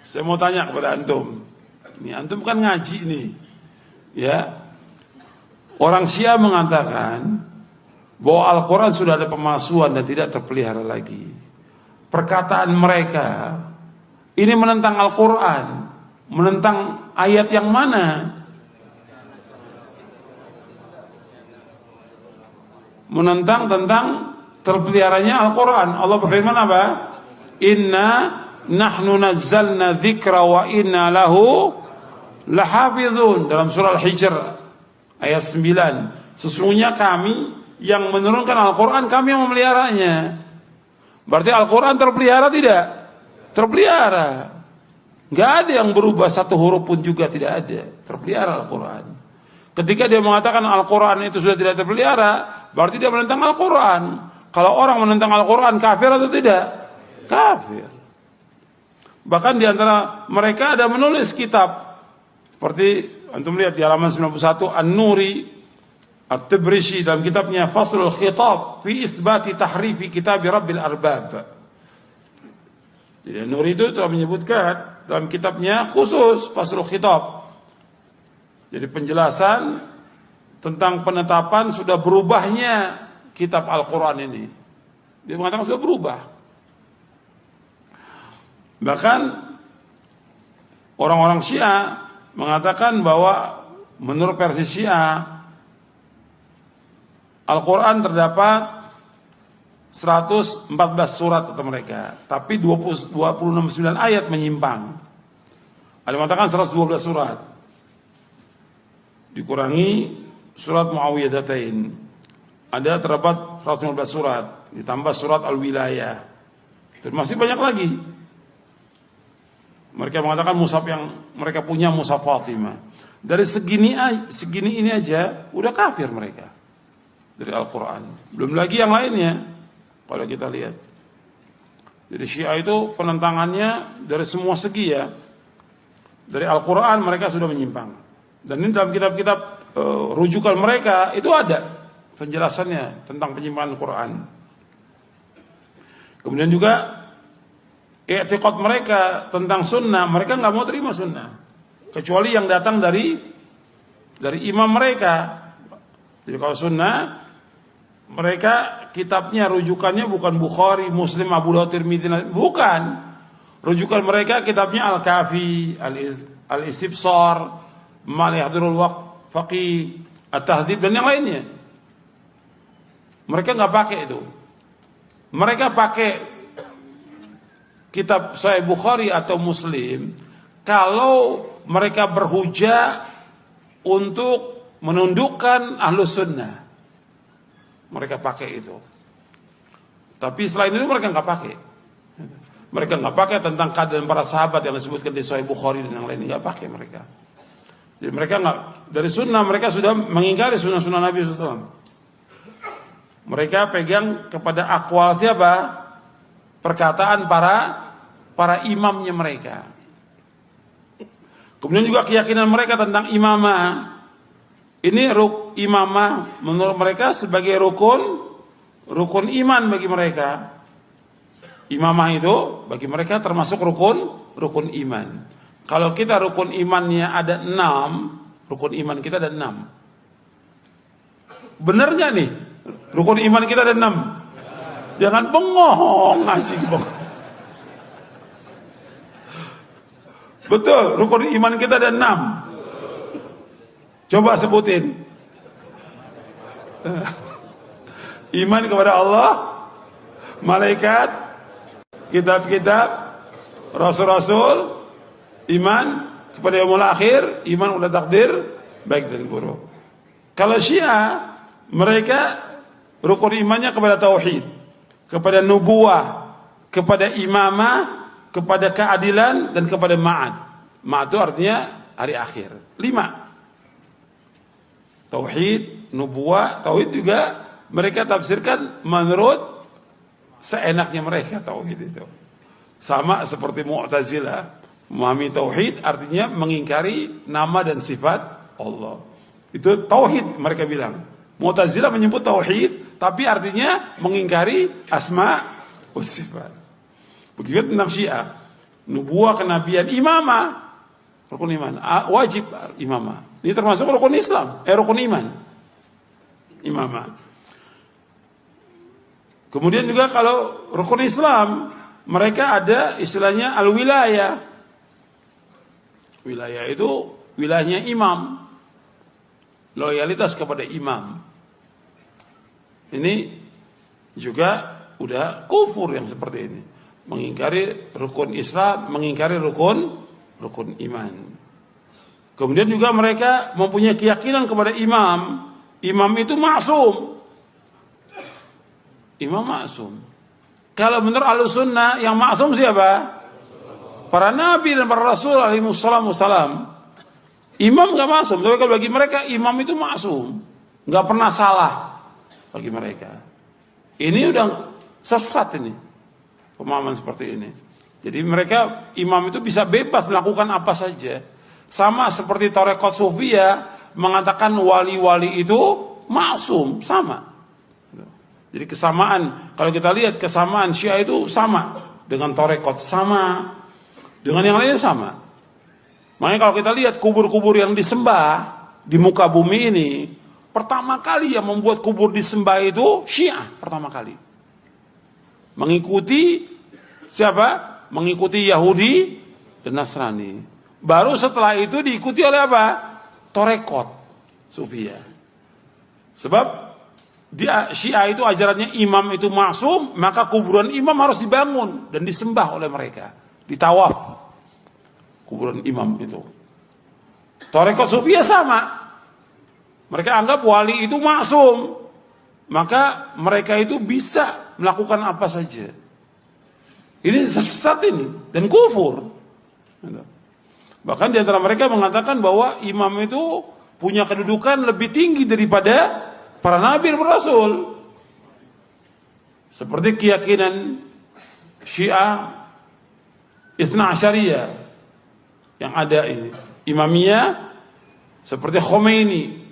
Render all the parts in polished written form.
Saya mau tanya kepada antum. Ini antum kan ngaji nih. Ya. Orang Syiah mengatakan bahwa Al-Quran sudah ada pemalsuan dan tidak terpelihara lagi. Perkataan mereka ini menentang Al-Quran, menentang ayat yang mana? Menentang tentang terpeliharanya Al-Quran. Allah berfirman apa? Inna nahnu nazzalna dzikra wa inna lahu lahafizun, dalam surah Al-Hijr ayat 9. Sesungguhnya kami yang menurunkan Al-Quran, kami yang memeliharanya. Berarti Al-Quran terpelihara tidak? Terpelihara. Gak ada yang berubah satu huruf pun juga, tidak ada. Terpelihara Al-Quran. Ketika dia mengatakan Al-Quran itu sudah tidak terpelihara, berarti dia menentang Al-Quran. Kalau orang menentang Al-Quran, kafir atau tidak? Kafir. Bahkan di antara mereka ada menulis kitab. Seperti antum lihat di halaman 91, An-Nuri At-Tabrizi dalam kitabnya Faslul Khitab fi Itsbati Tahrifi Kitab Rabbil Arbab. Jadi An-Nuri itu telah menyebutkan dalam kitabnya khusus Faslul Khitab. Jadi penjelasan tentang penetapan sudah berubahnya kitab Al-Quran ini. Dia mengatakan sudah berubah. Bahkan orang-orang Syiah mengatakan bahwa menurut versi Syiah Al-Quran terdapat 114 surat kata mereka, tapi 29 ayat menyimpang. Ada yang mengatakan 112 surat. Dikurangi surat Muawiyadatain. Ada terdapat 115 surat, ditambah surat Al-Wilayah. Dan masih banyak lagi. Mereka mengatakan mushaf yang mereka punya mushaf Fatimah. Dari segini ini aja udah kafir mereka dari Al-Quran. Belum lagi yang lainnya kalau kita lihat. Jadi Syiah itu penentangannya dari semua segi ya. Dari Al-Quran mereka sudah menyimpang. Dan ini dalam kitab-kitab rujukan mereka itu ada penjelasannya tentang penyimpangan Al-Quran. Kemudian juga i'tiqad mereka tentang sunnah, mereka nggak mau terima sunnah kecuali yang datang dari imam mereka. Jadi kalau sunnah mereka kitabnya rujukannya bukan Bukhari, Muslim, Abu Dawud, Tirmidzi, bukan. Rujukan mereka kitabnya Al-Kafi, Al-Istibsar, Malihadirul Faqih, At-Tahdhib dan yang lainnya. Mereka nggak pakai itu. Mereka pakai kitab Sahih Bukhari atau Muslim kalau mereka berhujah untuk menundukkan Ahlus Sunnah. Mereka pakai itu. Tapi selain itu mereka nggak pakai. Mereka nggak pakai tentang keadaan para sahabat yang disebutkan di Sahih Bukhari dan yang lainnya, nggak pakai mereka. Jadi mereka nggak, dari sunnah mereka sudah mengingkari sunnah-sunnah Nabi SAW. Mereka pegang kepada akwal siapa? Perkataan para imamnya mereka. Kemudian juga keyakinan mereka tentang imamah. Ini imamah menurut mereka sebagai rukun iman bagi mereka. Imamah itu bagi mereka termasuk rukun iman. Kalau kita rukun imannya ada 6, rukun iman kita ada 6. Benar nggak nih? Rukun iman kita ada 6. Jangan bengong, ngasih bengong. Betul, rukun iman kita ada 6. Coba sebutin. Iman kepada Allah, malaikat, kitab-kitab, rasul-rasul, iman kepada yaumul akhir, iman kepada takdir baik dan buruk. Kalau Syiah, mereka rukun imannya kepada tauhid, kepada nubuwah, kepada imamah, kepada keadilan dan kepada ma'ad. Ma'ad itu artinya hari akhir. 5. Tauhid, nubuwah, tauhid juga mereka tafsirkan menurut seenaknya mereka tauhid itu. Sama seperti Mu'tazilah. Memahami tauhid artinya mengingkari nama dan sifat Allah. Itu tauhid mereka bilang. Mu'tazilah menyebut tauhid tapi artinya mengingkari asma wa sifat. Begitu tentang Syiah. nubuah, kenabian, imamah. Rukun iman, wajib imamah. Ini termasuk rukun Islam, rukun iman. Imamah. Kemudian juga kalau rukun Islam, mereka ada istilahnya al-wilayah. Wilayah itu wilayahnya imam. Loyalitas kepada imam. Ini juga udah kufur yang seperti ini. Mengingkari rukun Islam, mengingkari rukun iman. Kemudian juga mereka mempunyai keyakinan kepada imam. Imam itu maksum. Imam maksum. Kalau menurut Ahlussunnah yang maksum siapa? Para nabi dan para rasul alaihi wassalam. Imam enggak maksum. Tapi kalau bagi mereka imam itu maksum, enggak pernah salah bagi mereka. Ini udah sesat ini. Pemahaman seperti ini. Jadi mereka imam itu bisa bebas melakukan apa saja. Sama seperti Tarekat Sufiyah mengatakan wali-wali itu maksum, sama. Jadi kesamaan, kalau kita lihat kesamaan Syiah itu sama dengan Tarekat, sama dengan yang lainnya sama. Makanya kalau kita lihat kubur-kubur yang disembah di muka bumi ini, pertama kali yang membuat kubur disembah itu Syiah pertama kali. Mengikuti siapa? Mengikuti Yahudi dan Nasrani. Baru setelah itu diikuti oleh apa? Tarekat Sufiyah. Sebab di Syiah itu ajarannya imam itu maksum, maka kuburan imam harus dibangun dan disembah oleh mereka, ditawaf kuburan imam itu. Tarekat Sufiyah sama, mereka anggap wali itu maksum, maka mereka itu bisa melakukan apa saja. Ini sesat ini dan kufur. Bahkan di antara mereka mengatakan bahwa imam itu punya kedudukan lebih tinggi daripada para nabi dan rasul. Seperti keyakinan Syiah Itsna Asyariyah yang ada ini. Imamiyah seperti Khomeini.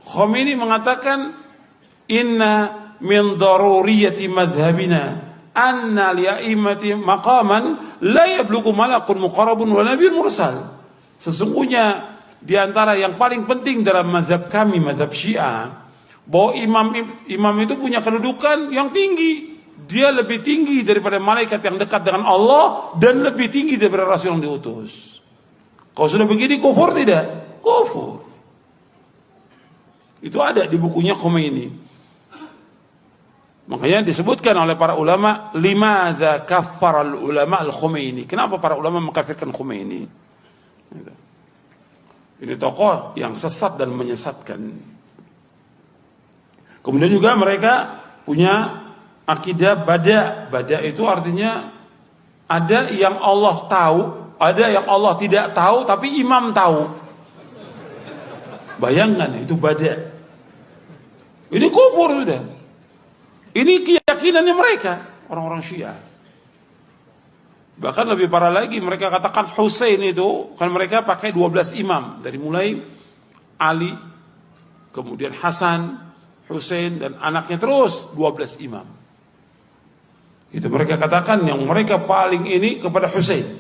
Khomeini mengatakan inna min daruriyati madhabina anna li'aimati maqaman la yablughu malakun muqarrabun wa nabiyyun mursal. Sesungguhnya di antara yang paling penting dalam mazhab kami, mazhab Syiah, bahwa imam itu punya kedudukan yang tinggi. Dia lebih tinggi daripada malaikat yang dekat dengan Allah dan lebih tinggi daripada rasul yang diutus. Kalau sudah begini kufur tidak? Kufur. Itu ada di bukunya Khomeini. Makanya disebutkan oleh para ulama, limadza kaffara al-ulama al-Khomeini. Kenapa para ulama mengkafirkan Khomeini? Ini tokoh yang sesat dan menyesatkan. Kemudian juga mereka punya akidah bada. Bada itu artinya ada yang Allah tahu, ada yang Allah tidak tahu, tapi imam tahu. Bayangkan itu bada. Ini kufur sudah. Ini keyakinannya mereka, orang-orang Syiah. Bahkan lebih parah lagi, mereka katakan Husain itu, kan mereka pakai 12 imam. Dari mulai Ali, kemudian Hasan, Husain, dan anaknya terus 12 imam. Itu mereka katakan yang mereka paling ini kepada Husain.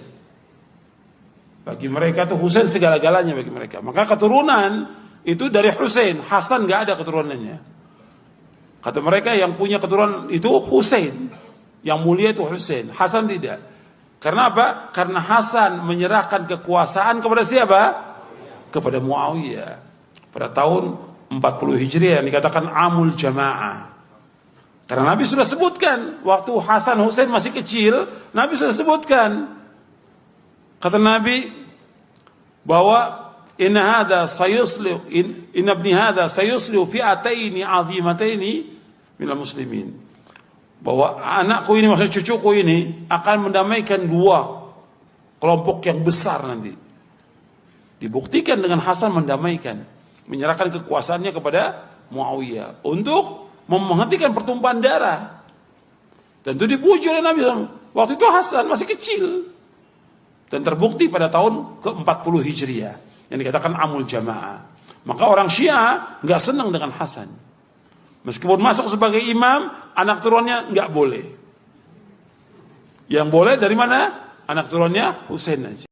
Bagi mereka itu Husain segala-galanya bagi mereka. Maka keturunan itu dari Husain, Hasan gak ada keturunannya. Kata mereka yang punya keturunan itu Husain, yang mulia itu Husain, Hasan tidak. Karena apa? Karena Hasan menyerahkan kekuasaan kepada siapa? Kepada Muawiyah pada tahun 40 Hijriah yang dikatakan Amul Jamaah. Karena Nabi sudah sebutkan waktu Hasan Husain masih kecil, Nabi sudah sebutkan. Kata Nabi bahwa inna ibni hadha sayuslihu fi'ataini 'azimataini minal muslimin. Bahwa anakku ini, maksudnya cucuku ini akan mendamaikan dua kelompok yang besar nanti. Dibuktikan dengan Hasan mendamaikan, menyerahkan kekuasaannya kepada Muawiyah untuk menghentikan pertumpahan darah. Dan itu dipuji oleh Nabi SAW. Waktu itu Hasan masih kecil. Dan terbukti pada tahun ke-40 Hijriah yang dikatakan Amul Jamaah. Maka orang Syiah nggak senang dengan Hasan. Meskipun masuk sebagai imam, anak turunnya nggak boleh. Yang boleh dari mana? Anak turunnya Husain aja.